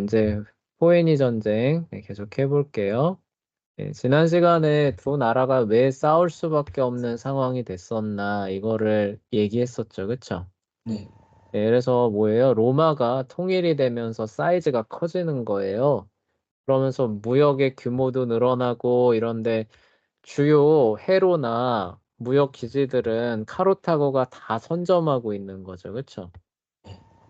이제 포에니 전쟁 계속 해볼게요. 지난 시간에 두 나라가 왜 싸울 수밖에 없는 상황이 됐었나 이거를 얘기했었죠, 그쵸? 네, 그래서 뭐예요? 로마가 통일이 되면서 사이즈가 커지는 거예요. 그러면서 무역의 규모도 늘어나고 이런데 주요 해로나 무역 기지들은 카르타고가 다 선점하고 있는 거죠, 그쵸?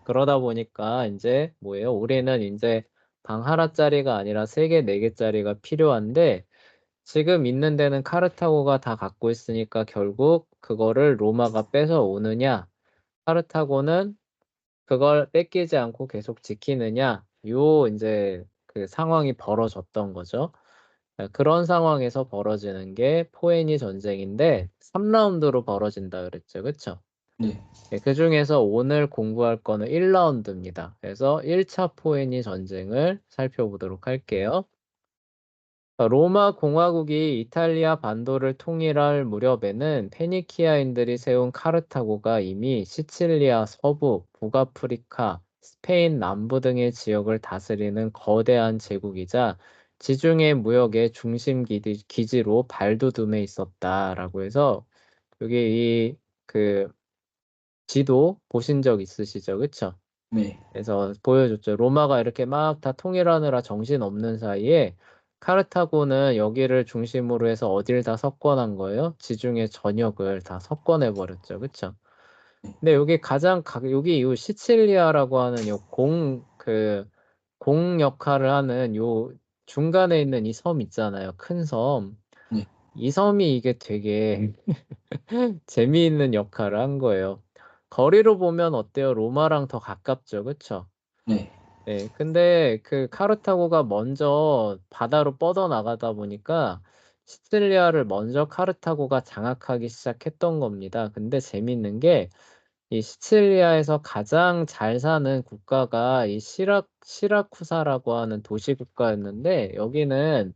그러다 보니까 이제 뭐예요? 우리는 이제 방 하나짜리가 아니라 3개, 4개짜리가 필요한데 지금 있는 데는 카르타고가 다 갖고 있으니까 결국 그거를 로마가 뺏어 오느냐, 카르타고는 그걸 뺏기지 않고 계속 지키느냐, 요 이제 그 상황이 벌어졌던 거죠. 그런 상황에서 벌어지는 게 포에니 전쟁인데 3라운드로 벌어진다 그랬죠. 그쵸? 네, 그 중에서 오늘 공부할 거는 1라운드입니다. 그래서 1차 포에니 전쟁을 살펴보도록 할게요. 로마 공화국이 이탈리아 반도를 통일할 무렵에는 페니키아인들이 세운 카르타고가 이미 시칠리아 서부, 북아프리카, 스페인 남부 등의 지역을 다스리는 거대한 제국이자 지중해 무역의 중심 기지로 발돋움해 있었다라고 해서 여기 그 지도 보신 적 있으시죠? 그쵸? 네. 그래서 보여줬죠. 로마가 이렇게 막 다 통일하느라 정신 없는 사이에 카르타고는 여기를 중심으로 해서 어딜 다 석권한 거예요? 지중해 전역을 다 석권해 버렸죠. 그쵸? 근데 여기 여기 이 시칠리아라고 하는 공 역할을 하는 요 중간에 있는 이 섬 있잖아요. 큰 섬. 네. 이 섬이 이게 되게 재미있는 역할을 한 거예요. 거리로 보면 어때요? 로마랑 더 가깝죠. 그쵸? 네. 네, 근데 그 카르타고가 먼저 바다로 뻗어나가다 보니까 시칠리아를 먼저 카르타고가 장악하기 시작했던 겁니다. 근데 재밌는 게 이 시칠리아에서 가장 잘 사는 국가가 이 시라쿠사라고 하는 도시 국가였는데 여기는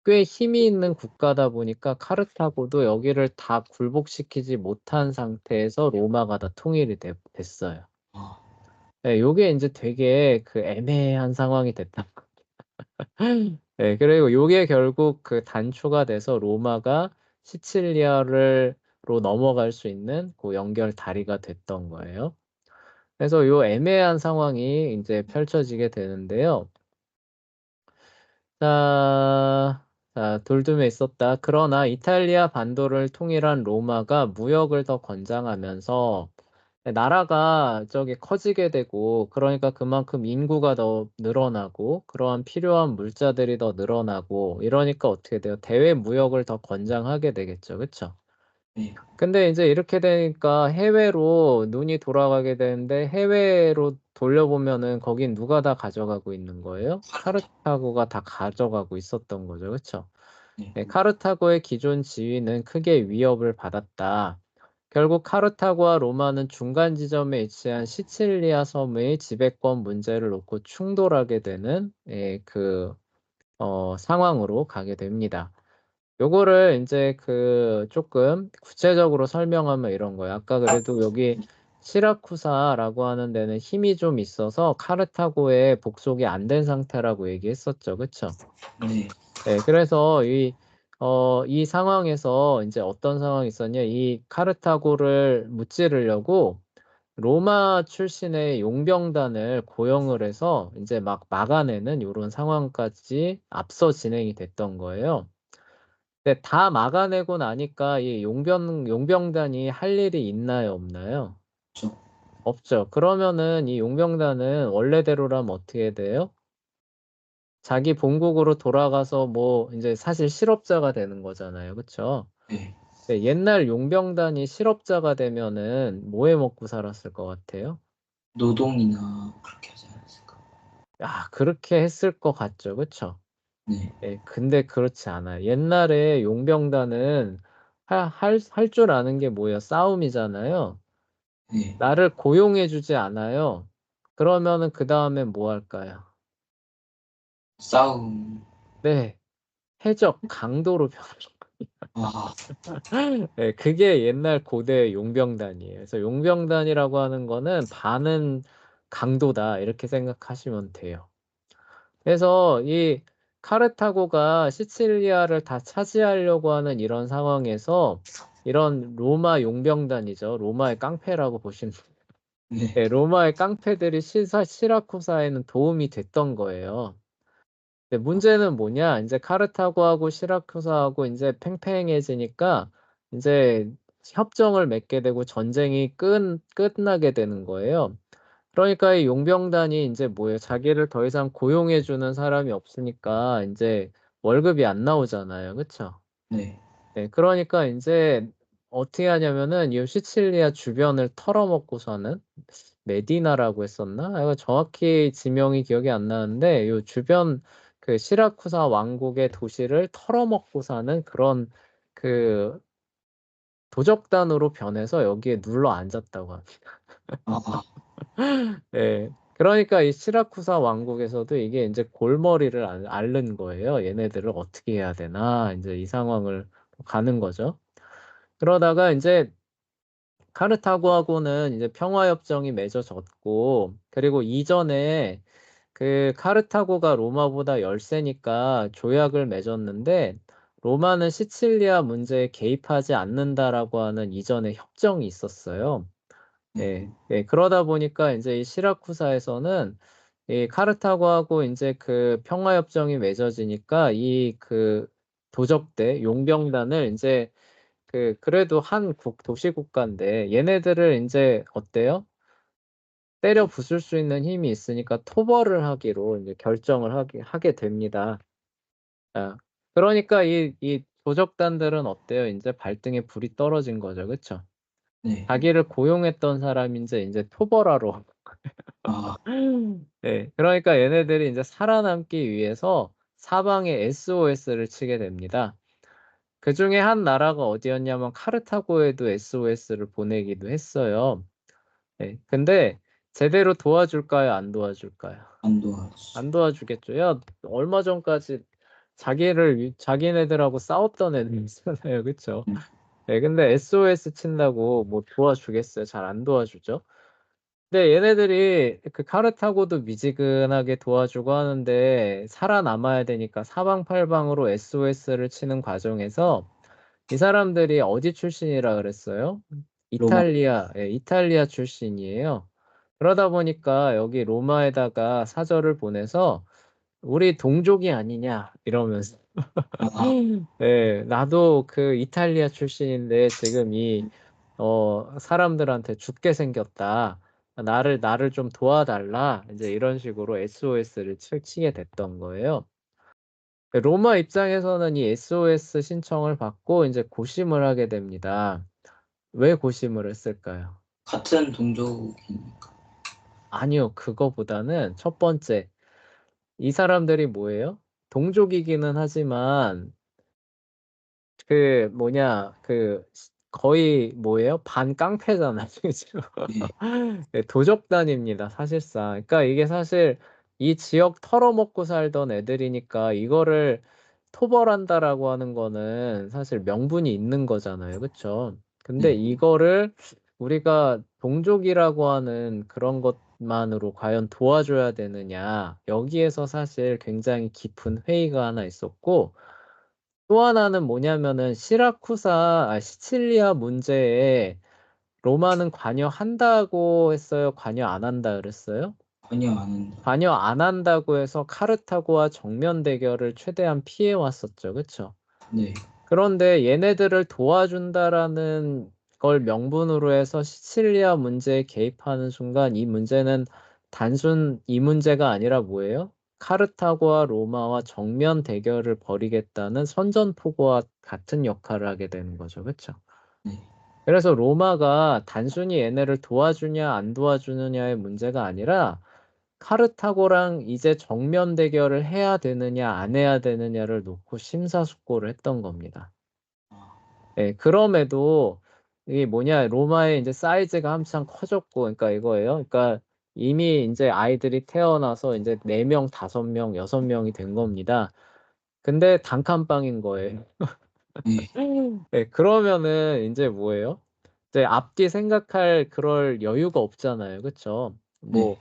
꽤 힘이 있는 국가다 보니까 카르타고도 여기를 다 굴복시키지 못한 상태에서 로마가 다 통일이 됐어요. 아, 네, 요게 이제 되게 그 애매한 상황이 됐다. 네, 그리고 요게 결국 그 단초가 돼서 로마가 시칠리아로 넘어갈 수 있는 그 연결 다리가 됐던 거예요. 그래서 요 애매한 상황이 이제 펼쳐지게 되는데요. 돌둠에 있었다. 그러나 이탈리아 반도를 통일한 로마가 무역을 더 권장하면서 나라가 저기 커지게 되고, 그러니까 그만큼 인구가 더 늘어나고, 그러한 필요한 물자들이 더 늘어나고, 이러니까 어떻게 돼요? 대외 무역을 더 권장하게 되겠죠. 그쵸? 네. 근데 이제 이렇게 되니까 해외로 눈이 돌아가게 되는데 해외로 돌려보면은 거긴 누가 다 가져가고 있는 거예요? 카르타. 카르타고가 다 가져가고 있었던 거죠. 그쵸? 네. 네, 카르타고의 기존 지위는 크게 위협을 받았다. 결국 카르타고와 로마는 중간 지점에 위치한 시칠리아 섬의 지배권 문제를 놓고 충돌하게 되는 상황으로 가게 됩니다. 요거를 이제 조금 구체적으로 설명하면 이런 거예요. 아까 그래도 여기 시라쿠사라고 하는 데는 힘이 좀 있어서 카르타고에 복속이 안 된 상태라고 얘기했었죠. 그쵸? 네. 네, 그래서 이 상황에서 이제 어떤 상황이 있었냐? 이 카르타고를 무찌르려고 로마 출신의 용병단을 고용을 해서 이제 막 막아내는 이런 상황까지 앞서 진행이 됐던 거예요. 근데 다 막아내고 나니까 이 용병단이 할 일이 있나요, 없나요? 저, 없죠. 그러면은 이 용병단은 원래대로라면 어떻게 돼요? 자기 본국으로 돌아가서 뭐 이제 사실 실업자가 되는 거잖아요. 그쵸? 네. 근데 옛날 용병단이 실업자가 되면은 뭐 해 먹고 살았을 것 같아요? 노동이나 그렇게 하지 않았을까? 그렇게 했을 것 같죠. 그쵸? 네. 예, 근데 그렇지 않아요. 옛날에 용병단은 할 줄 아는 게 뭐예요? 싸움이잖아요. 네. 나를 고용해주지 않아요. 그러면은 그 다음에 뭐 할까요? 싸움. 네, 해적, 강도로 아, 네, 그게 옛날 고대 용병단이에요. 그래서 용병단이라고 하는 거는 반은 강도다 이렇게 생각하시면 돼요. 그래서 이 카르타고가 시칠리아를 다 차지하려고 하는 이런 상황에서 이런 로마 용병단이죠. 로마의 깡패라고 보시면 네. 네, 로마의 깡패들이 시라쿠사에는 도움이 됐던 거예요. 근데 문제는 뭐냐? 이제 카르타고하고 시라쿠사하고 이제 팽팽해지니까 이제 협정을 맺게 되고 전쟁이 끝나게 되는 거예요. 그러니까 이 용병단이 이제 뭐예요? 자기를 더 이상 고용해주는 사람이 없으니까 이제 월급이 안 나오잖아요. 그쵸? 네. 네, 그러니까 이제 어떻게 하냐면은 이 시칠리아 주변을 털어먹고서는 메디나라고 했었나? 이거 정확히 지명이 기억이 안 나는데 이 주변 그 시라쿠사 왕국의 도시를 털어먹고 사는 그런 그 도적단으로 변해서 여기에 눌러 앉았다고 합니다. 아, 네. 그러니까 이 시라쿠사 왕국에서도 이게 이제 골머리를 앓는 거예요. 얘네들을 어떻게 해야 되나? 이제 이 상황을 가는 거죠. 그러다가 이제 카르타고하고는 이제 평화협정이 맺어졌고, 그리고 이전에 그 카르타고가 로마보다 열세니까 조약을 맺었는데, 로마는 시칠리아 문제에 개입하지 않는다라고 하는 이전에 협정이 있었어요. 네. 예, 예, 그러다 보니까 이제 이 시라쿠사에서는 이 카르타고하고 이제 그 평화협정이 맺어지니까 이 그 도적대 용병단을 이제 그래도 한 도시 국가인데 얘네들을 이제 어때요? 때려 부술 수 있는 힘이 있으니까 토벌을 하기로 이제 결정을 하게 됩니다. 아, 그러니까 이 도적단들은 어때요? 이제 발등에 불이 떨어진 거죠. 그쵸? 네. 자기를 고용했던 사람이 이제 토벌하러 아, 네, 그러니까 얘네들이 이제 살아남기 위해서 사방에 SOS를 치게 됩니다. 그 중에 한 나라가 어디였냐면 카르타고에도 SOS를 보내기도 했어요. 네, 근데 제대로 도와줄까요? 안 도와줄까요? 안 도와주죠. 안 도와주겠죠. 야, 얼마 전까지 자기네들하고 싸웠던 애들이잖아요. 그쵸? 네. 네, 근데 SOS 친다고 뭐 도와주겠어요? 잘 안 도와주죠. 근데 얘네들이 그 카르타고도 미지근하게 도와주고 하는데 살아남아야 되니까 사방팔방으로 SOS를 치는 과정에서 이 사람들이 어디 출신이라 그랬어요? 로마. 이탈리아, 예, 이탈리아 출신이에요. 그러다 보니까 여기 로마에다가 사절을 보내서 우리 동족이 아니냐 이러면서 아, 네, 나도 그 이탈리아 출신인데 지금 사람들한테 죽게 생겼다. 나를 좀 도와달라. 이제 이런 식으로 SOS를 치게 됐던 거예요. 로마 입장에서는 이 SOS 신청을 받고 이제 고심을 하게 됩니다. 왜 고심을 했을까요? 같은 동족이니까. 아니요, 그거보다는 첫 번째, 이 사람들이 뭐예요? 동족이기는 하지만 거의 뭐예요? 반 깡패잖아, 지금. 네. 네, 도적단입니다, 사실상. 그러니까 이게 사실 이 지역 털어먹고 살던 애들이니까 이거를 토벌한다라고 하는 거는 사실 명분이 있는 거잖아요, 그쵸? 근데 네. 이거를 우리가 동족이라고 하는 그런 것만으로 과연 도와줘야 되느냐, 여기에서 사실 굉장히 깊은 회의가 하나 있었고, 또 하나는 뭐냐면은 시칠리아 문제에 로마는 관여한다고 했어요? 관여 안 한다 그랬어요? 관여 안 한다. 관여 안 한다고 해서 카르타고와 정면 대결을 최대한 피해 왔었죠. 그쵸? 네. 그런데 얘네들을 도와준다라는 걸 명분으로 해서 시칠리아 문제에 개입하는 순간 이 문제는 단순 이 문제가 아니라 뭐예요? 카르타고와 로마와 정면 대결을 벌이겠다는 선전포고와 같은 역할을 하게 되는 거죠. 그렇죠? 네. 그래서 로마가 단순히 얘네를 도와주냐 안 도와주느냐의 문제가 아니라 카르타고랑 이제 정면 대결을 해야 되느냐 안 해야 되느냐를 놓고 심사숙고를 했던 겁니다. 아, 예, 그럼에도 이게 뭐냐, 로마의 이제 사이즈가 한창 커졌고, 그러니까 이거예요. 그러니까 이미 이제 아이들이 태어나서 이제 4명, 5명, 6명이 된 겁니다. 근데 단칸방인 거예요. 네. 예, 그러면은 이제 뭐예요? 이제 앞뒤 생각할 그럴 여유가 없잖아요. 그쵸? 네. 뭐,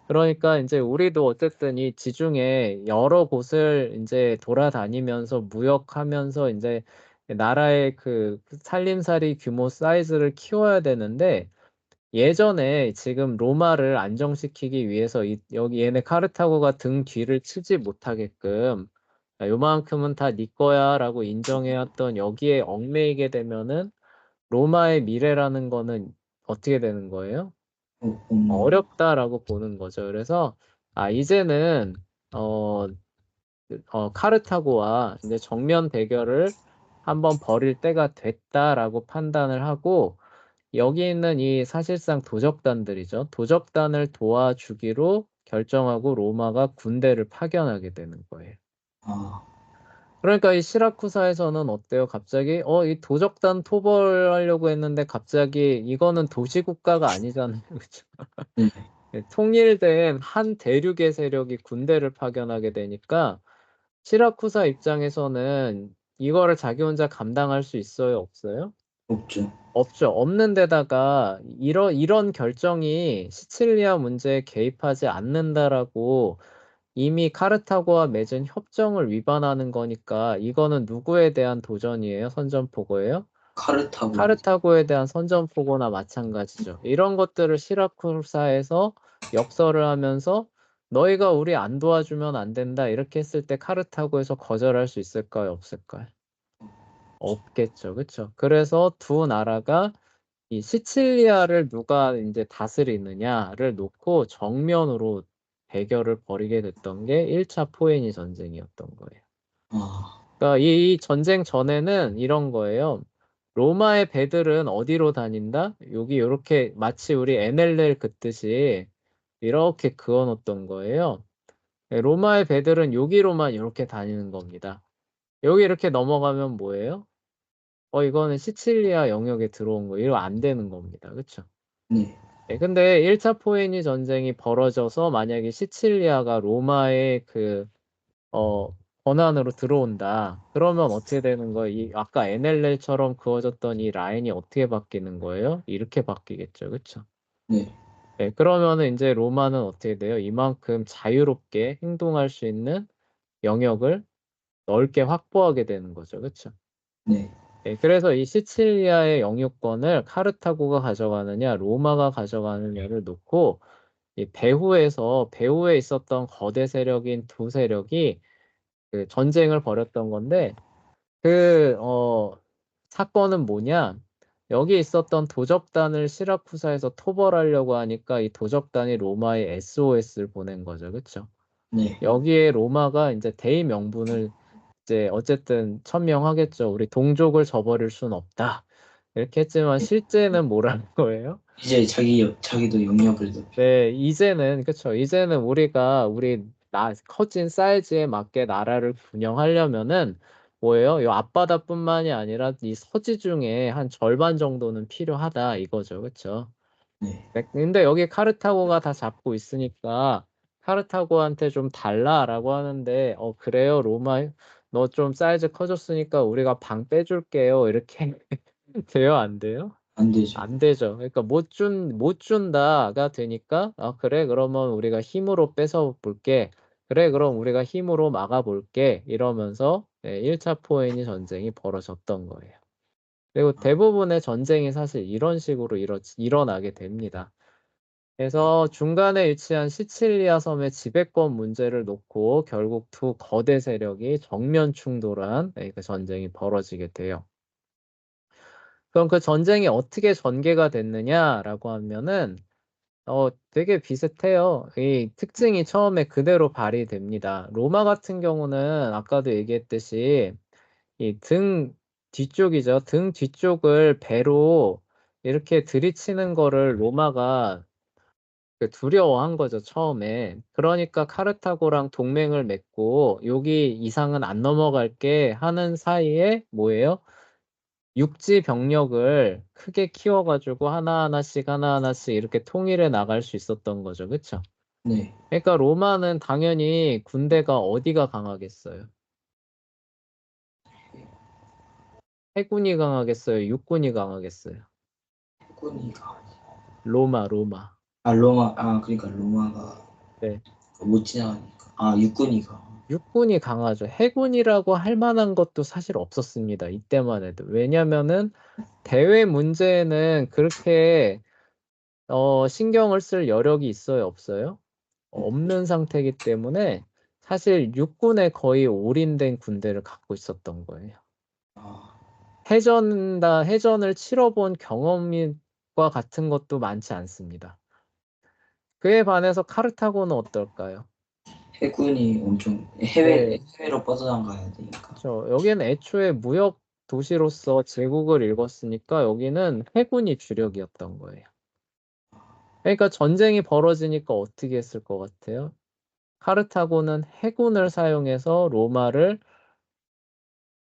그러니까 이제 우리도 어쨌든 이 지중해 여러 곳을 이제 돌아다니면서 무역하면서 이제 나라의 그 살림살이 규모 사이즈를 키워야 되는데 예전에 지금 로마를 안정시키기 위해서 여기 얘네 카르타고가 등 뒤를 치지 못하게끔 야, 요만큼은 다 네 거야라고 인정해왔던 여기에 얽매이게 되면은 로마의 미래라는 거는 어떻게 되는 거예요? 없는. 어렵다라고 보는 거죠. 그래서 이제는 어, 카르타고와 이제 정면 대결을 한번 벌일 때가 됐다라고 판단을 하고 여기 있는 이 사실상 도적단들이죠. 도적단을 도와주기로 결정하고 로마가 군대를 파견하게 되는 거예요. 아, 그러니까 이 시라쿠사에서는 어때요? 갑자기 이 도적단 토벌하려고 했는데 갑자기 이거는 도시국가가 아니잖아요. 그죠? 네. 네, 통일된 한 대륙의 세력이 군대를 파견하게 되니까 시라쿠사 입장에서는 이거를 자기 혼자 감당할 수 있어요? 없어요? 없죠. 없죠. 없는 데다가 이런 결정이 시칠리아 문제에 개입하지 않는다라고 이미 카르타고와 맺은 협정을 위반하는 거니까 이거는 누구에 대한 도전이에요? 선전포고예요? 카르타고. 카르타고에 대한 선전포고나 마찬가지죠. 이런 것들을 시라쿠사에서 역설을 하면서 너희가 우리 안 도와주면 안 된다 이렇게 했을 때 카르타고에서 거절할 수 있을까요? 없을까요? 없겠죠. 그렇죠? 그래서 두 나라가 이 시칠리아를 누가 이제 다스리느냐를 놓고 정면으로 대결을 벌이게 됐던 게 1차 포에니 전쟁이었던 거예요. 아, 그러니까 이 전쟁 전에는 이런 거예요. 로마의 배들은 어디로 다닌다? 여기 이렇게 마치 우리 NLL 긋듯이 이렇게 그어 놓던 거예요. 네, 로마의 배들은 여기로만 이렇게 다니는 겁니다. 여기 이렇게 넘어가면 뭐예요? 이거는 시칠리아 영역에 들어온 거. 이거 안 되는 겁니다. 그렇죠? 네. 네, 근데 1차 포에니 전쟁이 벌어져서 만약에 시칠리아가 로마의 어, 권한으로 들어온다. 그러면 어떻게 되는 거예요? 아까 NLL처럼 그어졌던 이 라인이 어떻게 바뀌는 거예요? 이렇게 바뀌겠죠. 그렇죠? 네. 네, 그러면은 이제 로마는 어떻게 돼요? 이만큼 자유롭게 행동할 수 있는 영역을 넓게 확보하게 되는 거죠. 그렇죠? 네. 네, 그래서 이 시칠리아의 영유권을 카르타고가 가져가느냐, 로마가 가져가느냐를 놓고 이 배후에 있었던 거대 세력인 두 세력이 그 전쟁을 벌였던 건데 사건은 뭐냐? 여기 있었던 도적단을 시라쿠사에서 토벌하려고 하니까 이 도적단이 로마에 SOS를 보낸 거죠. 그렇죠? 네. 여기에 로마가 이제 대의 명분을 이제 어쨌든 천명하겠죠. 우리 동족을 저버릴 순 없다. 이렇게 했지만 실제는 뭐라는 거예요? 이제 자기도 영역을 넓혀. 네, 이제는 그쵸. 이제는 우리 커진 사이즈에 맞게 나라를 운영하려면은 뭐예요? 이 앞바다뿐만이 아니라 이 서지 중에 한 절반 정도는 필요하다 이거죠. 그쵸? 네. 네, 근데 여기 카르타고가 다 잡고 있으니까 카르타고한테 좀 달라라고 하는데 그래요? 로마 너 좀 사이즈 커졌으니까 우리가 방 빼줄게요. 이렇게 돼요? 안 돼요? 안 되죠. 안 되죠. 그러니까 못 준다가 되니까, 그래, 그러면 우리가 힘으로 뺏어 볼게. 그래, 그럼 우리가 힘으로 막아 볼게. 이러면서 1차 포에니 전쟁이 벌어졌던 거예요. 그리고 대부분의 전쟁이 사실 이런 식으로 일어나게 됩니다. 그래서 중간에 위치한 시칠리아 섬의 지배권 문제를 놓고 결국 두 거대 세력이 정면 충돌한 그 전쟁이 벌어지게 돼요. 그럼 그 전쟁이 어떻게 전개가 됐느냐라고 하면은 되게 비슷해요. 이 특징이 처음에 그대로 발휘됩니다. 로마 같은 경우는 아까도 얘기했듯이 이 등 뒤쪽이죠. 등 뒤쪽을 배로 이렇게 들이치는 거를 로마가 두려워한 거죠, 처음에. 그러니까 카르타고랑 동맹을 맺고 여기 이상은 안 넘어갈게 하는 사이에 뭐예요? 육지 병력을 크게 키워가지고 하나하나씩 이렇게 통일해 나갈 수 있었던 거죠. 그쵸? 네. 그러니까 로마는 당연히 군대가 어디가 강하겠어요? 해군이 강하겠어요? 육군이 강하겠어요? 해군이가. 로마. 아, 로마. 아, 그러니까 로마가. 네. 못 지나가니까. 아, 육군이가. 육군이 강하죠. 해군이라고 할 만한 것도 사실 없었습니다. 이때만 해도. 왜냐면은 대외 문제에는 그렇게 신경을 쓸 여력이 있어요, 없어요? 없는 상태이기 때문에 사실 육군에 거의 올인된 군대를 갖고 있었던 거예요. 아, 해전을 치러본 경험과 같은 것도 많지 않습니다. 그에 반해서 카르타고는 어떨까요? 해군이 엄청 네, 해외로 뻗어나가야 되니까. 그렇죠. 여기는 애초에 무역 도시로서 제국을 읽었으니까 여기는 해군이 주력이었던 거예요. 그러니까 전쟁이 벌어지니까 어떻게 했을 것 같아요? 카르타고는 해군을 사용해서 로마를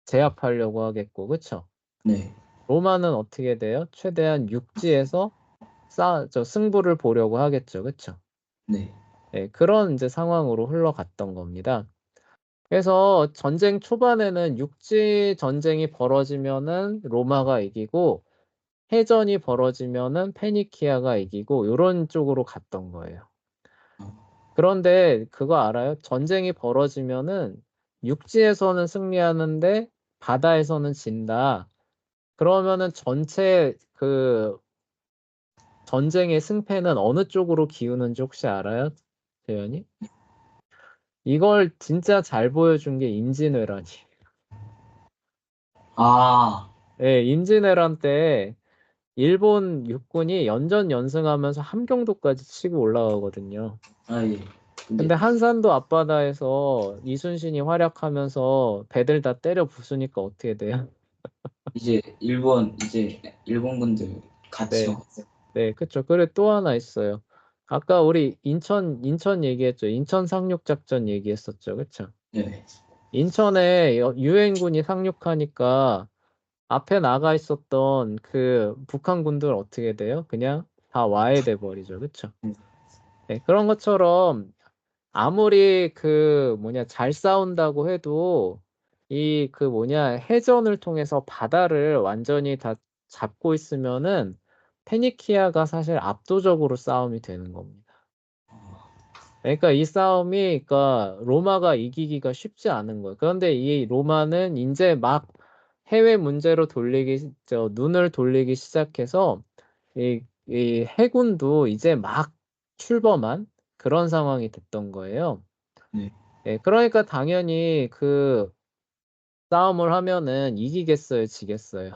제압하려고 하겠고, 그쵸? 네, 로마는 어떻게 돼요? 최대한 육지에서 승부를 보려고 하겠죠, 그쵸? 네. 네, 그런 이제 상황으로 흘러갔던 겁니다. 그래서 전쟁 초반에는 육지 전쟁이 벌어지면은 로마가 이기고 해전이 벌어지면은 페니키아가 이기고 이런 쪽으로 갔던 거예요. 그런데 그거 알아요? 전쟁이 벌어지면은 육지에서는 승리하는데 바다에서는 진다. 그러면은 전체 그 전쟁의 승패는 어느 쪽으로 기우는지 혹시 알아요? 재현이? 이걸 진짜 잘 보여준 게 임진왜란이. 아, 예, 임진왜란 때 일본 육군이 연전연승하면서 함경도까지 치고 올라가거든요. 아, 예. 근데 근데 한산도 앞바다에서 이순신이 활약하면서 배들 다 때려 부수니까 어떻게 돼요? 이제 일본 군들 같이 네, 왔어요. 네, 그쵸. 그래 또 하나 있어요. 아까 우리 인천 얘기했죠. 인천 상륙작전 얘기했었죠. 그쵸? 네, 인천에 유엔군이 상륙하니까 앞에 나가 있었던 그 북한군들 어떻게 돼요? 그냥 다 와해돼 버리죠. 그쵸? 네, 그런 것처럼 아무리 그 뭐냐 잘 싸운다고 해도 이 그 뭐냐 해전을 통해서 바다를 완전히 다 잡고 있으면은 페니키아가 사실 압도적으로 싸움이 되는 겁니다. 그러니까 이 싸움이 그러니까 로마가 이기기가 쉽지 않은 거예요. 그런데 이 로마는 이제 막 해외 문제로 눈을 돌리기 시작해서 이 해군도 이제 막 출범한 그런 상황이 됐던 거예요. 네. 예, 그러니까 당연히 그 싸움을 하면은 이기겠어요, 지겠어요?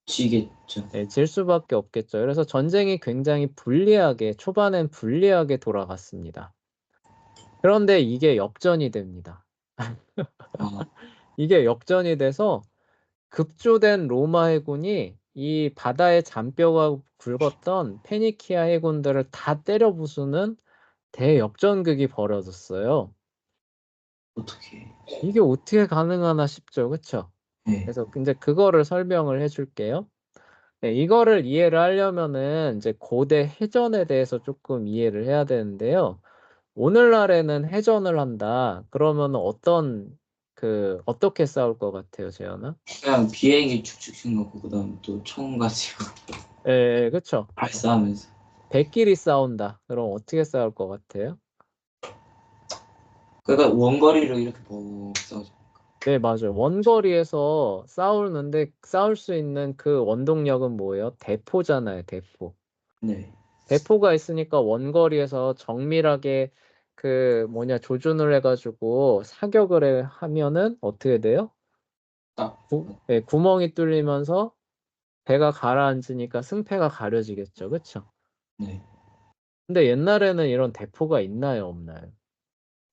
지겠죠. 예, 질 수밖에 없겠죠. 그래서 전쟁이 굉장히 불리하게, 초반엔 불리하게 돌아갔습니다. 그런데 이게 역전이 됩니다. 아, 이게 역전이 돼서 급조된 로마 해군이 이 바다의 잔뼈가 굵었던 페니키아 해군들을 다 때려 부수는 대역전극이 벌어졌어요. 어떻게? 이게 어떻게 가능하나 싶죠, 그쵸? 네. 그래서 이제 그거를 설명을 해줄게요. 네, 이거를 이해를 하려면은 이제 고대 해전에 대해서 조금 이해를 해야 되는데요. 오늘날에는 해전을 한다. 그러면 어떻게 싸울 것 같아요, 재현아? 그냥 비행기 축축 신고고 그다음 또 총 가지고 예, 예, 그쵸. 발사하면서. 백끼리 싸운다. 그럼 어떻게 싸울 것 같아요? 그러니까 원거리로 이렇게 보고 싸우죠. 네, 맞아요. 원거리에서 싸우는데 싸울 수 있는 그 원동력은 뭐예요? 대포잖아요, 대포. 네. 대포가 있으니까 원거리에서 정밀하게 조준을 해가지고 하면은 어떻게 돼요? 딱. 네, 구멍이 뚫리면서 배가 가라앉으니까 승패가 가려지겠죠. 그쵸? 네. 근데 옛날에는 이런 대포가 있나요, 없나요?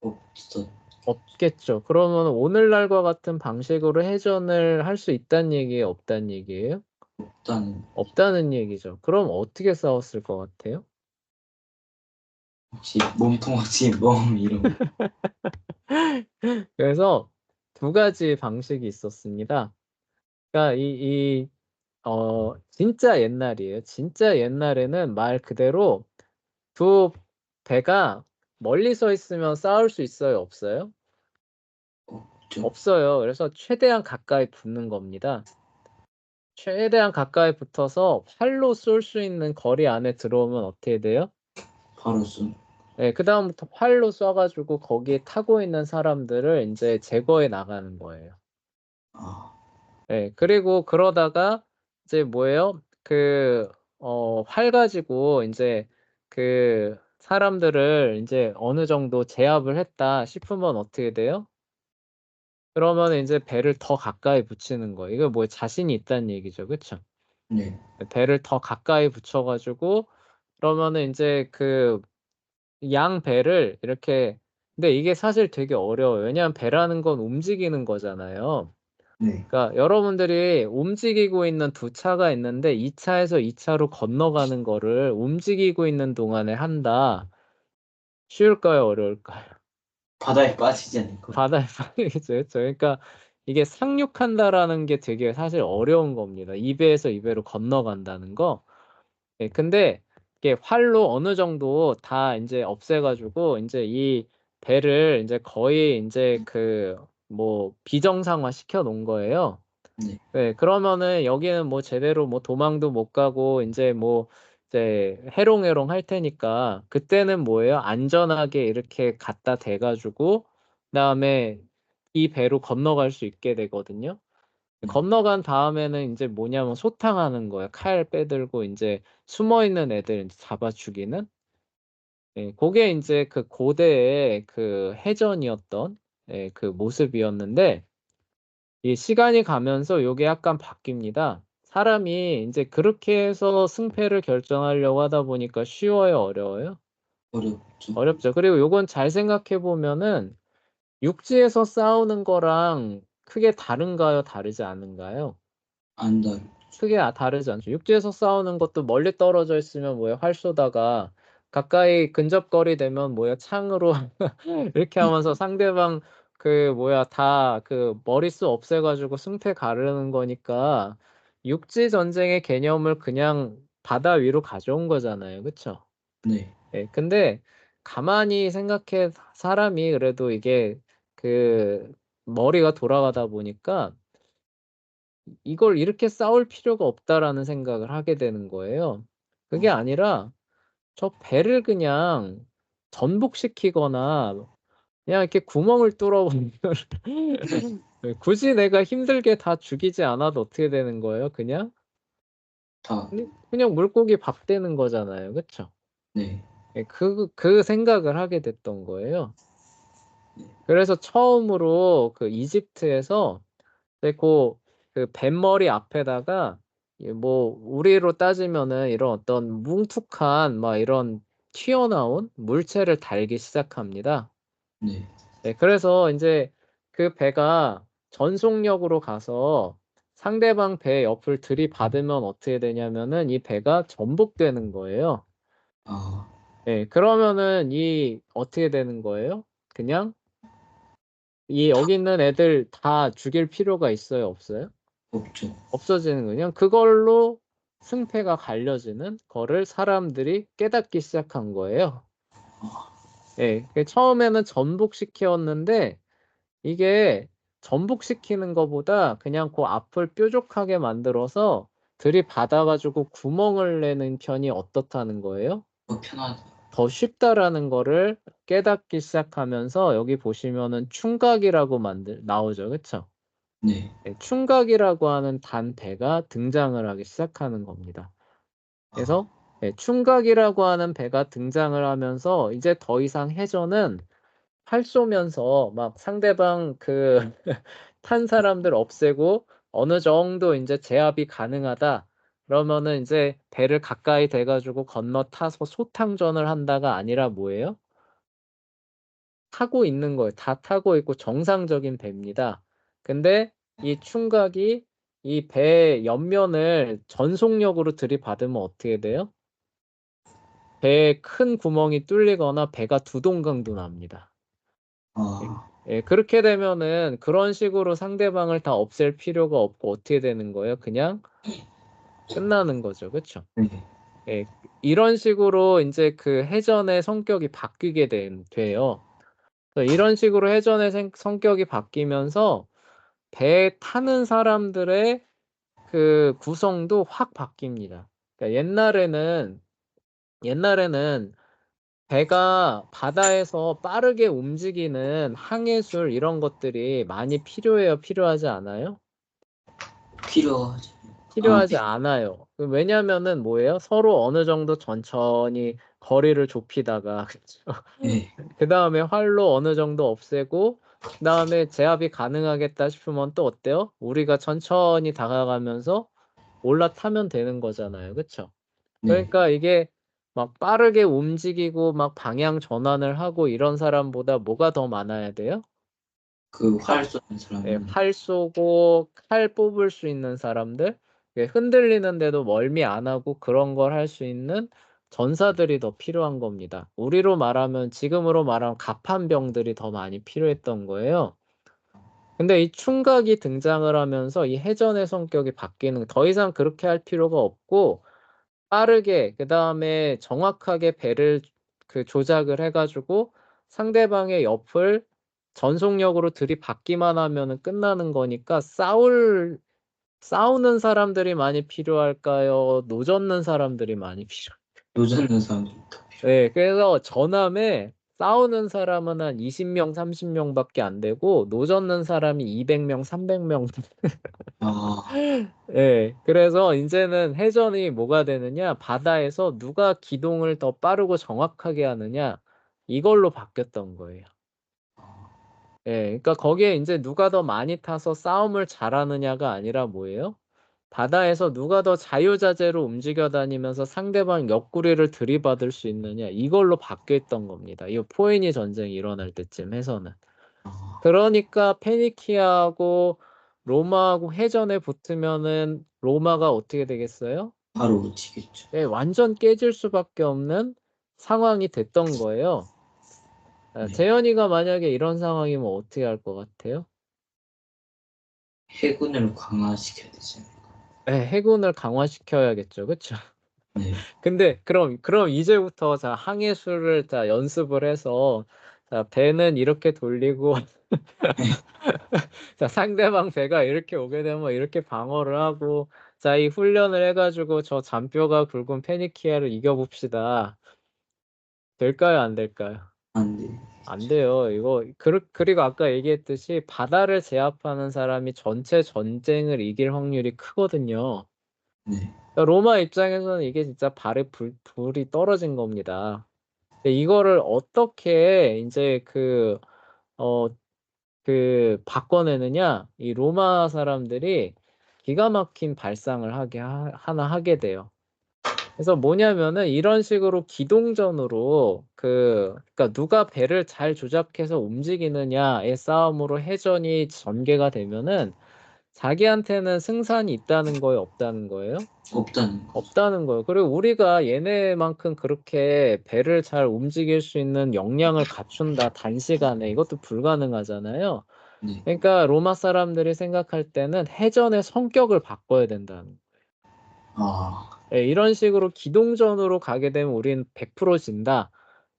없어. 없겠죠. 그러면 오늘날과 같은 방식으로 해전을 할 수 있다는 얘기예요, 없다는 얘기예요? 없다는. 없다는 얘기죠. 그럼 어떻게 싸웠을 것 같아요? 혹시 몸통 없이 멍 이런 거. 그래서 두 가지 방식이 있었습니다. 그러니까 진짜 옛날이에요. 진짜 옛날에는 말 그대로 두 배가 멀리 서 있으면 싸울 수 있어요? 없어요? 없죠. 없어요. 그래서 최대한 가까이 붙는 겁니다. 최대한 가까이 붙어서 활로 쏠 수 있는 거리 안에 들어오면 어떻게 돼요? 바로 쏜. 예, 그다음부터 활로 쏴가지고 거기에 타고 있는 사람들을 이제 제거해 나가는 거예요. 아, 예, 그리고 그러다가 이제 뭐예요? 활 가지고 이제 그 사람들을 이제 어느 정도 제압을 했다 싶으면 어떻게 돼요? 그러면 이제 배를 더 가까이 붙이는 거예요. 이거 뭐 자신이 있다는 얘기죠. 그쵸? 네, 배를 더 가까이 붙여가지고 그러면은 이제 그 양 배를 이렇게 근데 이게 사실 되게 어려워요. 왜냐하면 배라는 건 움직이는 거잖아요. 네. 그러니까 여러분들이 움직이고 있는 두 차가 있는데 이 차에서 이 차로 건너가는 거를 움직이고 있는 동안에 한다. 쉬울까요? 어려울까요? 바다에 빠지지 않을까요? 바다에 빠지겠죠. 그쵸? 그러니까 이게 상륙한다라는 게 되게 사실 어려운 겁니다. 이 배에서 이 배로 건너간다는 거. 예, 근데 이게 활로 어느 정도 다 인제 없애 가지고 인제 이 배를 인제 거의 인제 비정상화 시켜 놓은 거예요. 네, 네. 그러면은 여기는 뭐 제대로 뭐 도망도 못 가고 인제 이제 해롱해롱 할 테니까 그때는 뭐예요? 안전하게 이렇게 갖다 대 가지고 그다음에 이 배로 건너갈 수 있게 되거든요. 네. 건너간 다음에는 인제 뭐냐면 소탕하는 거예요. 칼 빼들고 인제 숨어 있는 애들 인제 잡아 죽이는. 예. 고게 인제 그 고대의 그 해전이었던 그 모습이었는데 이 시간이 가면서 요게 약간 바뀝니다. 사람이 인제 그렇게 해서 승패를 결정하려고 하다 보니까 쉬워요, 어려워요? 어렵죠. 어렵죠. 그리고 요건 잘 생각해 보면은 육지에서 싸우는 거랑 크게 다른가요, 다르지 않은가요? 안 다르죠. 크게 다르지 않죠. 육지에서 싸우는 것도 멀리 떨어져 있으면 뭐야 활 쏘다가 가까이 근접거리 되면 뭐야 창으로 이렇게 하면서 상대방 다 머릿수 없애 가지고 승패 가르는 거니까 육지 전쟁의 개념을 그냥 바다 위로 가져온 거잖아요. 그쵸? 네, 예. 근데 가만히 생각해 사람이 그래도 이게 그 머리가 돌아가다 보니까 '이걸 이렇게 싸울 필요가 없다.'라는 생각을 하게 되는 거예요. 그게 어, 아니라 저 배를 그냥 전복시키거나 그냥 이렇게 구멍을 뚫어 버리면 네 굳이 내가 힘들게 다 죽이지 않아도 어떻게 되는 거예요 그냥? 다, 그냥 물고기 밥 되는 거잖아요. 그쵸? 네, 예 그 생각을 하게 됐던 거예요. 네, 그래서 처음으로 그 이집트에서 네 뱃머리 앞에다가 우리로 따지면은 이런 어떤 뭉툭한 막 이런 튀어나온 물체를 달기 시작합니다. 네. 네 그래서 인제 그 배가 전속력으로 가서 상대방 배 옆을 들이받으면 어떻게 되냐면은 이 배가 전복되는 거예요. 아, 예 그러면은 어떻게 되는 거예요? 그냥 다 여기 있는 애들 다 죽일 필요가 있어요, 없어요? 없죠. 없어지는 거예요. 그냥 그걸로 승패가 갈려지는 거를 사람들이 깨닫기 시작한 거예요. 예. 처음에는 전복시켰는데 이게 전복시키는 거보다 그냥 앞을 뾰족하게 만들어서 들이받아 가지고 구멍을 내는 편이 어떻다는 거예요? 더 편하다. 더 쉽다라는 거를 깨닫기 시작하면서 여기 보시면은 충각이라고 나오죠. 그쵸? 네, 예 충각이라고 하는 단배가 등장을 하기 시작하는 겁니다. 아, 그래서 충각이라고 하는 배가 등장을 하면서 이제 더 이상 해전은 활 쏘면서 막 상대방 탄 사람들 없애고 어느 정도 인제 제압이 가능하다. 그러면은 인제 배를 가까이 대 가지고 건너타서 소탕전을 한다가 아니라 뭐예요? 타고 있는 거예요. 다 타고 있고 정상적인 배입니다. 근데 이 충각이 이 배 옆면을 전속력으로 들이받으면 어떻게 돼요? 배에 큰 구멍이 뚫리거나 배가 두 동강도 납니다. 예. 아, 예 그렇게 되면은 그런 식으로 상대방을 다 없앨 필요가 없고 어떻게 되는 거예요? 그냥 끝나는 거죠. 그쵸? 네, 예. 이런 식으로 인제 해전의 성격이 바뀌게 돼요. 그래서 이런 식으로 해전의 성격이 바뀌면서 배에 타는 사람들의 구성도 확 바뀝니다. 그러니까 옛날에는 배가 바다에서 빠르게 움직이는 항해술 이런 것들이 많이 필요해요? 필요하지 않아요? 필요하지. 아, 필요하지 않아요. 왜냐면은 뭐예요? 서로 어느 정도 천천히 거리를 좁히다가 네, 그 다음에 활로 어느 정도 없애고 그 다음에 제압이 가능하겠다 싶으면 또 어때요? 우리가 천천히 다가가면서 올라타면 되는 거잖아요. 그쵸? 네. 그러니까 이게 막 빠르게 움직이고 막 방향 전환을 하고 이런 사람보다 뭐가 더 많아야 돼요? 그 아, 활 쏘는 예, 사람이. 활 쏘고 칼 뽑을 수 있는 사람들, 예, 흔들리는데도 멀미 안 하고 그런 걸 할 수 있는 전사들이 더 필요한 겁니다. 우리로 말하면 지금으로 말하면 갑판병들이 더 많이 필요했던 거예요. 근데 이 충각이 등장을 하면서 이 해전의 성격이 바뀌는 더 이상 그렇게 할 필요가 없고 빠르게 그다음에 정확하게 배를 그 조작을 해 가지고 상대방의 옆을 전속력으로 들이받기만 하면은 끝나는 거니까 싸우는 사람들이 많이 필요할까요? 노젓는 사람들이 많이 필요 노젓는 사람들이 더 필요. 네. 그래서 전함에 싸우는 사람은 한 20 명, 30 명밖에 안 되고 노젓는 사람이 200 명, 300명 아, 예. 그래서 인제는 해전이 뭐가 되느냐 바다에서 누가 기동을 더 빠르고 정확하게 하느냐 이걸로 바뀌었던 거예요. 예. 그러니까 거기에 인제 누가 더 많이 타서 싸움을 잘하느냐가 아니라 뭐예요? 바다에서 누가 더 자유자재로 움직여 다니면서 상대방 옆구리를 들이받을 수 있느냐 이걸로 바뀌었던 겁니다. 이 포에니 전쟁이 일어날 때쯤 해서는. 아, 그러니까 페니키아하고 로마하고 해전에 붙으면은 로마가 어떻게 되겠어요? 바로 놓치겠죠. 예, 완전 깨질 수밖에 없는 상황이 됐던 거예요. 네. 재현이가 만약에 이런 상황이면 어떻게 할 것 같아요? 해군을 강화시켜야 되지 않을까. 예, 해군을 강화시켜야겠죠. 그쵸? 네. 근데 그럼 이제부터 자 항해술을 자 연습을 해서 자 배는 이렇게 돌리고 자 상대방 배가 이렇게 오게 되면 이렇게 방어를 하고 자 이 훈련을 해 가지고 저 잔뼈가 굵은 페니키아를 이겨 봅시다. 될까요? 안 될까요? 안 돼. 안 돼요. 이거 그리고 아까 얘기했듯이 바다를 제압하는 사람이 전체 전쟁을 이길 확률이 크거든요. 네. 그러니까 로마 입장에서는 이게 진짜 발에 불이 떨어진 겁니다. 근데 이거를 어떻게 인제 어 바꿔내느냐 이 로마 사람들이 기가 막힌 발상을 하나 하게 돼요. 그래서 뭐냐면은 이런 식으로 기동전으로 그러니까 누가 배를 잘 조작해서 움직이느냐의 싸움으로 해전이 전개가 되면은 자기한테는 승산이 있다는 거예요, 없다는 거예요? 없다는 거죠. 없다는 거예요. 그리고 우리가 얘네만큼 그렇게 배를 잘 움직일 수 있는 역량을 갖춘다 단시간에 이것도 불가능하잖아요. 네. 그러니까 로마 사람들이 생각할 때는 해전의 성격을 바꿔야 된다는 아, 예, 이런 식으로 기동전으로 가게 되면 우리는 100% 진다.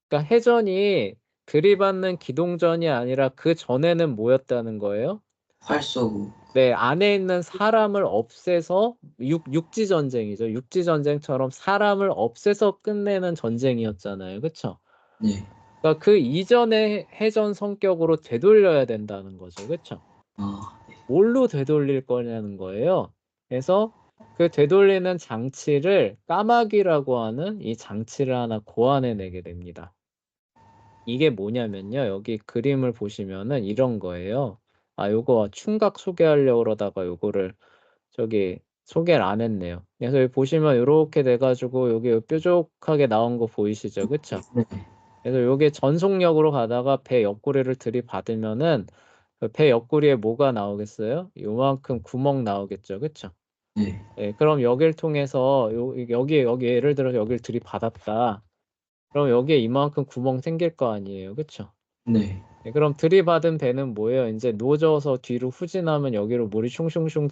그러니까 해전이 들이받는 기동전이 아니라 그전에는 뭐였다는 거예요? 활 쏘고. 네, 안에 있는 사람을 없애서 육지 전쟁이죠. 육지 전쟁처럼 사람을 없애서 끝내는 전쟁이었잖아요. 그쵸? 네. 그러니까 그 이전의 해전 성격으로 되돌려야 된다는 거죠. 그쵸? 아, 네. 뭘로 되돌릴 거냐는 거예요. 그래서 그 되돌리는 장치를 까마귀라고 하는 이 장치를 하나 고안해 내게 됩니다. 이게 뭐냐면요. 여기 그림을 보시면은 이런 거예요. 아, 요거 충각 소개하려고 그러다가 요거를 저기 소개를 안 했네요. 그래서 여기 보시면 요렇게 돼 가지고 여기 뾰족하게 나온 거 보이시죠? 그쵸? 네. 그래서 요게 전속력으로 가다가 배 옆구리를 들이받으면은 그 배 옆구리에 뭐가 나오겠어요? 요만큼 구멍 나오겠죠. 그쵸? 네. 예, 그럼 여길 통해서 여기 예를 들어서 여길 들이받았다. 그럼 여기에 이만큼 구멍 생길 거 아니에요. 그쵸? 네. 예, 그럼 들이받은 배는 뭐예요? 인제 노져서 뒤로 후진하면 여기로 물이 슝슝슝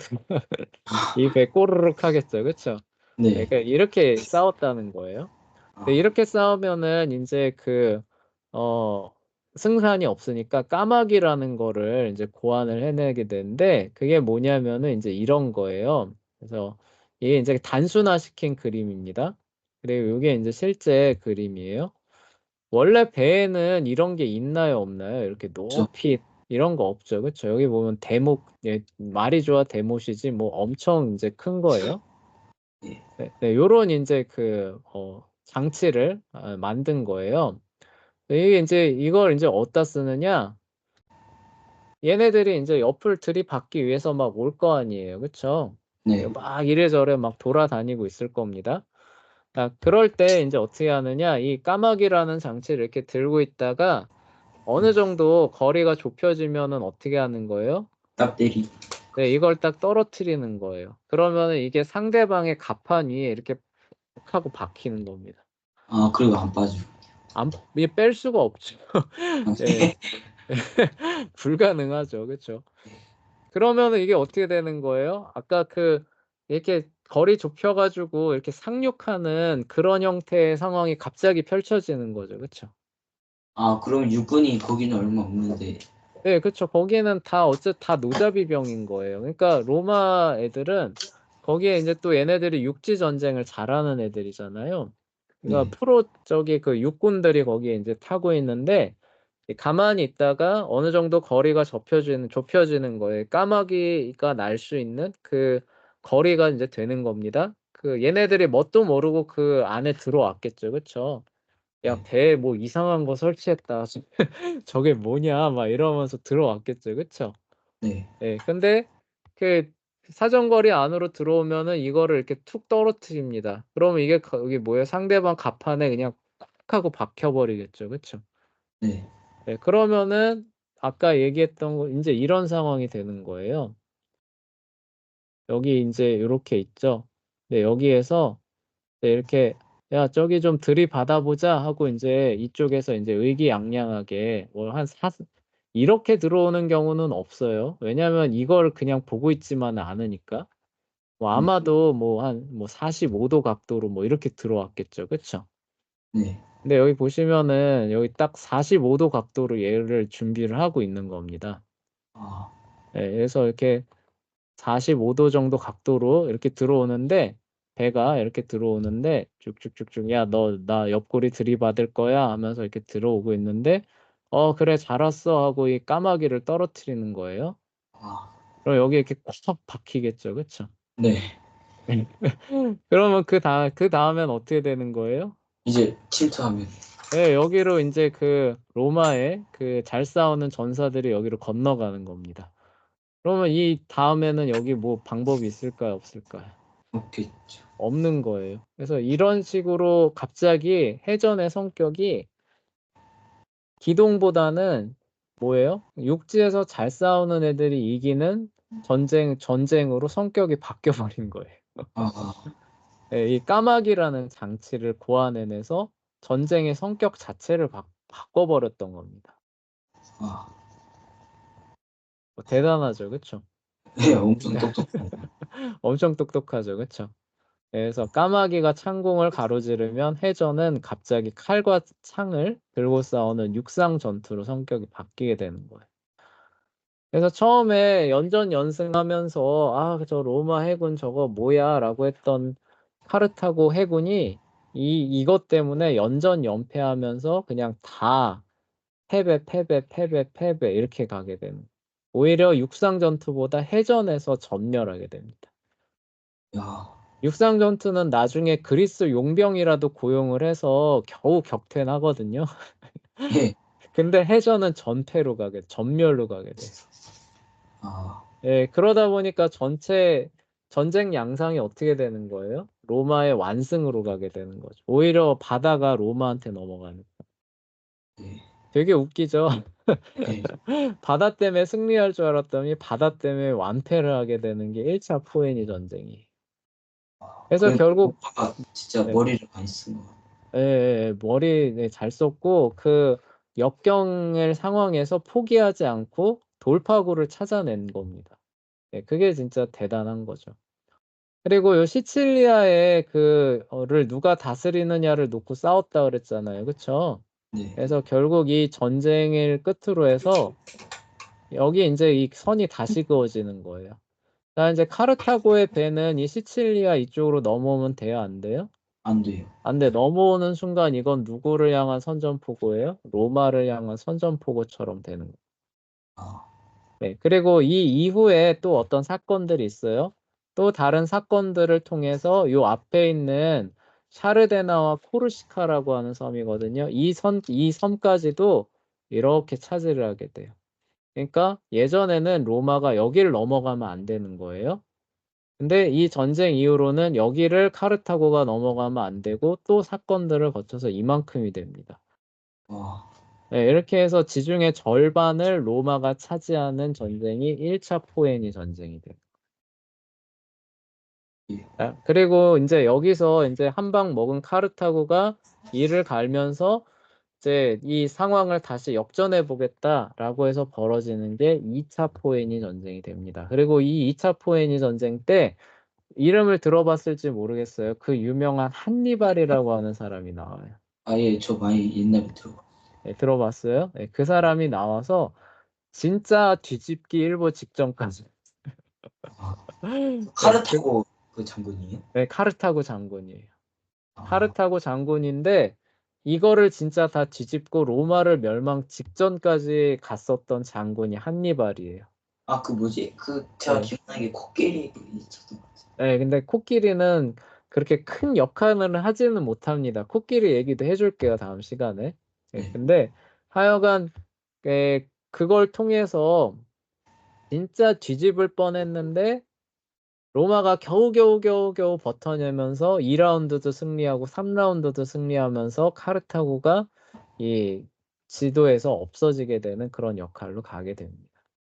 이 배 꼬르륵 하겠죠. 그쵸? 예, 네. 그러니까 이렇게 싸웠다는 거예요. 네, 아, 이렇게 싸우면은 인제 어 승산이 없으니까 까마귀라는 거를 인제 고안을 해내게 되는데 그게 뭐냐면은 인제 이런 거예요. 그래서 이게 인제 단순화시킨 그림입니다. 그리고 요게 인제 실제 그림이에요. 원래 배에는 이런 게 있나요, 없나요? 이렇게 저, 높이 이런 거 없죠, 그렇죠? 여기 보면 대목, 예, 말이 좋아 대못이지 뭐 엄청 이제 큰 거예요. 예, 네, 네, 요런 이제 장치를 만든 거예요. 이게 이제 이걸 이제 어디다 쓰느냐? 얘네들이 이제 옆을 들이받기 위해서 막 올 거 아니에요, 그렇죠? 네, 막 이래저래 막 돌아다니고 있을 겁니다. 그럴 때 이제 어떻게 하느냐? 이 까마귀라는 장치를 이렇게 들고 있다가 어느 정도 거리가 좁혀지면은 어떻게 하는 거예요? 딱 때리. 네, 이걸 딱 떨어뜨리는 거예요. 그러면은 이게 상대방의 갑판 위에 이렇게 푹 하고 박히는 겁니다. 아, 그리고 안 빠져. 이게 뺄 수가 없죠. 아, 예, 불가능하죠. 그렇죠? 그러면은 이게 어떻게 되는 거예요? 아까 이렇게 거리 좁혀가지고 이렇게 상륙하는 그런 형태의 상황이 갑자기 펼쳐지는 거죠. 그렇죠? 아, 그럼 육군이 거기는 얼마 없는데. 네, 그쵸. 거기는 다 노자비병인 거예요. 그러니까 로마 애들은 거기에 이제 또 얘네들이 육지 전쟁을 잘하는 애들이잖아요. 그러니까 네, 그 육군들이 거기에 이제 타고 있는데 가만히 있다가 어느 정도 거리가 좁혀지는 거예요. 까마귀가 날 수 있는 그 거리가 이제 되는 겁니다. 얘네들이 뭣도 모르고 그 안에 들어왔겠죠. 그쵸? 야, 네, 배에 뭐 이상한 거 설치했다. 저게 뭐냐 막 이러면서 들어왔겠죠. 그쵸? 네. 예. 근데 그 사정거리 안으로 들어오면은 이거를 이렇게 툭 떨어뜨립니다. 그러면 이게 뭐예요? 상대방 갑판에 그냥 콱 하고 박혀 버리겠죠. 그쵸? 네. 예. 그러면은 아까 얘기했던 거 인제 이런 상황이 되는 거예요. 여기 인제 요렇게 있죠. 네, 여기에서 네, 이렇게 "야, 저기 좀 들이받아 보자." 하고 인제 이쪽에서 인제 의기양양하게 뭘 한 사 이렇게 들어오는 경우는 없어요. 왜냐하면 이걸 그냥 보고 있지만은 않으니까. 뭐 네, 아마도 뭐 한 45도 각도로 뭐 이렇게 들어왔겠죠. 그쵸? 네. 근데 여기 보시면은 여기 딱 45도 각도로 얘를 준비를 하고 있는 겁니다. 아, 예, 그래서 이렇게 45도 정도 각도로 이렇게 들어오는데 배가 이렇게 들어오는데 쭉쭉쭉쭉 "야, 너 나 옆구리 들이받을 거야." 하면서 이렇게 들어오고 있는데 "어, 그래. 잘 왔어." 하고 이 까마귀를 떨어뜨리는 거예요. 아, 그럼 여기에 이렇게 콱 박히겠죠. 그쵸? 네. 예. 그러면 그다음엔 어떻게 되는 거예요? 이제 침투하면. 예, 여기로 인제 로마의 잘 싸우는 전사들이 여기로 건너가는 겁니다. 그러면 이 다음에는 여기 뭐 방법이 있을까요? 없을까요? 없겠죠. 없는 거예요. 그래서 이런 식으로 갑자기 해전의 성격이 기동보다는 뭐예요? 육지에서 잘 싸우는 애들이 이기는 전쟁으로 성격이 바뀌어 버린 거예요. 아, 예, 이 까마귀라는 장치를 고안해내서 전쟁의 성격 자체를 바꿔 버렸던 겁니다. 아, 대단하죠. 그쵸? 네, 엄청 똑똑한. 엄청 똑똑하죠. 그쵸? 그래서 까마귀가 창공을 가로지르면 해전은 갑자기 칼과 창을 들고 싸우는 육상 전투로 성격이 바뀌게 되는 거예요. 그래서 처음에 연전연승하면서 '아, 저 로마 해군 저거 뭐야?'라고 했던 카르타고 해군이 이것 때문에 연전연패하면서 그냥 다 패배, 패배, 패배, 패배 이렇게 가게 되는, 오히려 육상 전투보다 해전에서 전멸하게 됩니다. 야, 육상 전투는 나중에 그리스 용병이라도 고용을 해서 겨우 격퇴하거든요. 예, 근데 해전은 전멸로 가게 돼요. 아, 예, 그러다 보니까 전체 전쟁 양상이 어떻게 되는 거예요? 로마의 완승으로 가게 되는 거죠. 오히려 바다가 로마한테 넘어가는. 예, 되게 웃기죠. 예. 바다 때문에 승리할 줄 알았더니 바다 때문에 완패를 하게 되는 게 1차 포에니 전쟁이에요. 그래서 그러니까 결국 오빠가 진짜 네. 머리를 많이 쓴 것 같아요. 예예예. 머리, 네, 잘 썼고 역경의 상황에서 포기하지 않고 돌파구를 찾아낸 겁니다. 예, 그게 진짜 대단한 거죠. 그리고 요 시칠리아에 를 누가 다스리느냐를 놓고 싸웠다 그랬잖아요. 그쵸? 네, 그래서 결국 이 전쟁을 끝으로 해서 여기 인제 이 선이 다시 그어지는 거예요. 자, 인제 카르타고의 배는 이 시칠리아 이쪽으로 넘어오면 돼요, 안 돼요? 안 돼요. 안 돼. 넘어오는 순간 이건 누구를 향한 선전포고예요? 로마를 향한 선전포고처럼 되는 거예요. 아, 네. 그리고 이 이후에 또 어떤 사건들이 있어요. 또 다른 사건들을 통해서 요 앞에 있는 샤르데나와 코르시카라고 하는 섬이거든요. 이 섬까지도 이렇게 차지를 하게 돼요. 그러니까 예전에는 로마가 여기를 넘어가면 안 되는 거예요. 근데 이 전쟁 이후로는 여기를 카르타고가 넘어가면 안 되고 또 사건들을 거쳐서 이만큼이 됩니다. 와, 네, 이렇게 해서 지중해 절반을 로마가 차지하는 전쟁이 1차 포에니 전쟁이 돼요. 예. 자, 그리고 이제 여기서 이제 한 방 먹은 카르타고가 이를 갈면서 이제 이 상황을 다시 역전해 보겠다라고 해서 벌어지는 게 2차 포에니 전쟁이 됩니다. 그리고 이 2차 포에니 전쟁 때 이름을 들어봤을지 모르겠어요. 그 유명한 한니발이라고 하는 사람이 나와요. 아예 저 많이 옛날에 들어봤어요. 네, 들어봤어요? 네, 그 사람이 나와서 진짜 뒤집기 일보 직전까지. 아, 네, 그, 카르타고 그 장군이에요? 네, 카르타고 장군이에요. 아, 카르타고 장군인데 이거를 진짜 다 뒤집고 로마를 멸망 직전까지 갔었던 장군이 한니발이에요. 아, 그 뭐지? 그 제가 네. 기억나는 게 코끼리 있었던 것 같아요. 네, 근데 코끼리는 그렇게 큰 역할을 하지는 못합니다. 코끼리 얘기도 해줄게요, 다음 시간에. 네, 네. 근데 하여간 그걸 통해서 진짜 뒤집을 뻔했는데 로마가 겨우겨우 버텨내면서 2라운드도 승리하고 3라운드도 승리하면서 카르타고가 이 지도에서 없어지게 되는 그런 역할로 가게 됩니다.